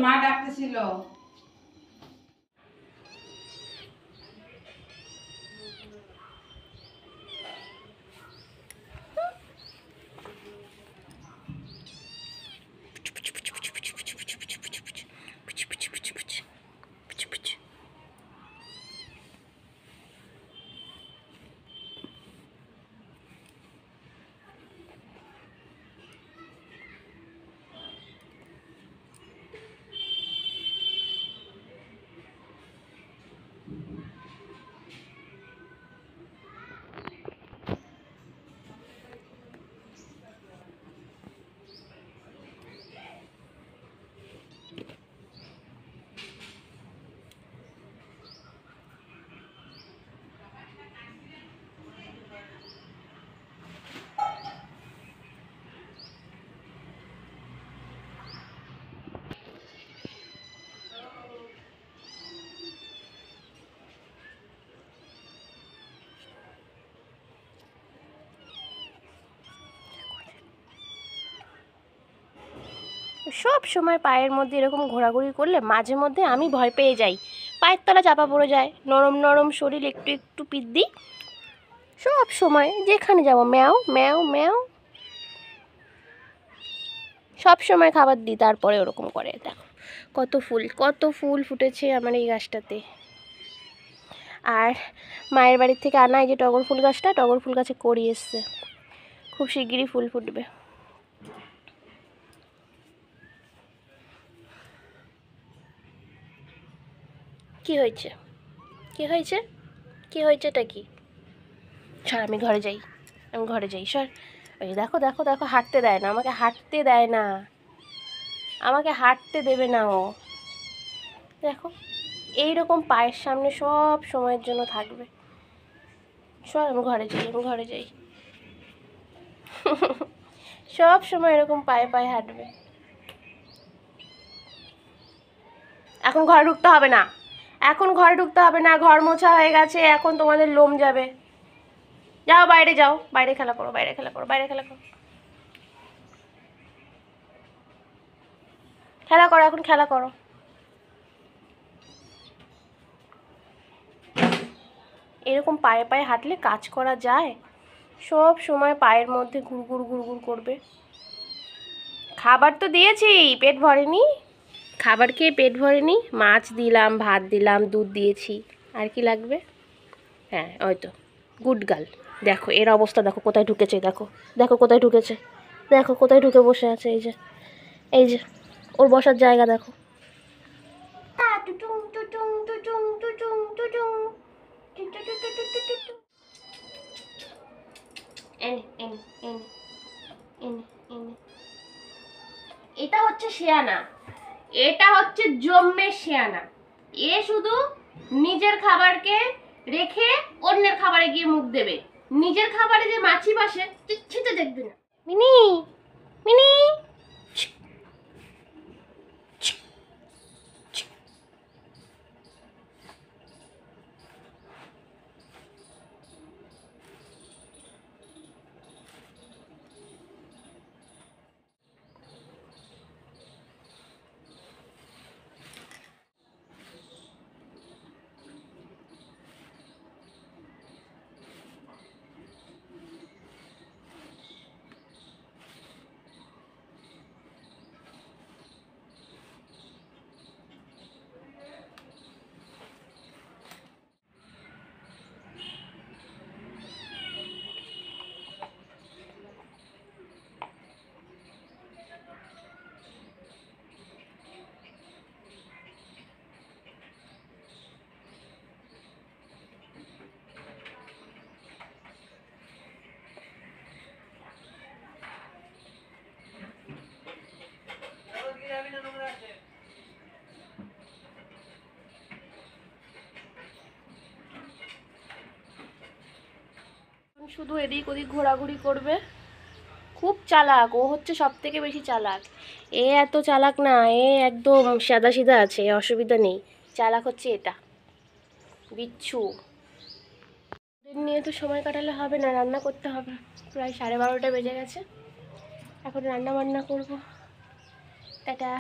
মা ডাকতেছিল। সব সময় পায়ের মধ্যে এরকম ঘোরাঘুরি করলে মাঝে মধ্যে আমি ভয় পেয়ে যাই, পায়ের তলা চাপা পড়ে যায়, নরম নরম শরীর একটু একটু পিদ্দি, সব সময় যেখানে যাব ম্যাও ম্যাও ম্যাও, সব সময় খাবার দিই তারপরে ওরকম করে। দেখো কত ফুল ফুটেছে আমার এই গাছটাতে। আর মায়ের বাড়ির থেকে আনা এই যে টগর ফুল গাছটা, টগর ফুল গাছে কড়ি এসছে, খুব শিগগিরই ফুল ফুটবে। কি হয়েছে কি হয়েছে কি হয়েছেটা কি? সর, আমি ঘরে যাই সর। ওই দেখো দেখো দেখো, হাঁটতে দেয় না আমাকে, হাঁটতে দেয় না আমাকে, হাঁটতে দেবে না ও। দেখো এইরকম পায়ের সামনে সব সময়ের জন্য থাকবে। সর, আমি ঘরে যাই সব সময় এরকম পায়ে পায়ে হাঁটবে। এখন ঘরে ঢুকতে হবে না, ঘর মোছা হয়ে গেছে, এখন তোমাদের লোম যাবে। যাও, বাইরে খেলা করো। এখন খেলা করো। এরকম পায়ে পায়ে হাঁটলে কাজ করা যায়? সব সময় পায়ের মধ্যে ঘুরঘুর করবে। খাবার তো দিয়েছি, পেট ভরেনি, খাবার খেয়ে পেট ভরেনি। মাছ দিলাম, ভাত দিলাম, দুধ দিয়েছি, আর কি লাগবে? হ্যাঁ, ওই তো গুড গার্ল। দেখো এর অবস্থা, দেখো কোথায় ঢুকেছে, দেখো কোথায় ঢুকে বসে আছে। এই যে ওর বসার জায়গা দেখো। এটা হচ্ছে শেয়ানা, এটা হচ্ছে জম্মে শেয়ানা। এ শুধু নিজের খাবারকে রেখে অন্যের খাবারে গিয়ে মুখ দেবে, নিজের খাবারে যে মাছি বাসে ছিটে দেখবে না। মিনি মিনি শুধু এদিক ওদিক ঘোরাঘুরি করবে। খুব চালাক, ও হচ্ছে সব থেকে বেশি চালাক। এ এত চালাক না, এ একদম সাদা সিধা আছে, অসুবিধা নেই। চালাক হচ্ছে এটা, বিচ্ছু। ওদের নিয়ে তো সময় কাটালে হবে না, রান্না করতে হবে। প্রায় 12:30 বেজে গেছে, এখন রান্না বান্না করবো। টাটা।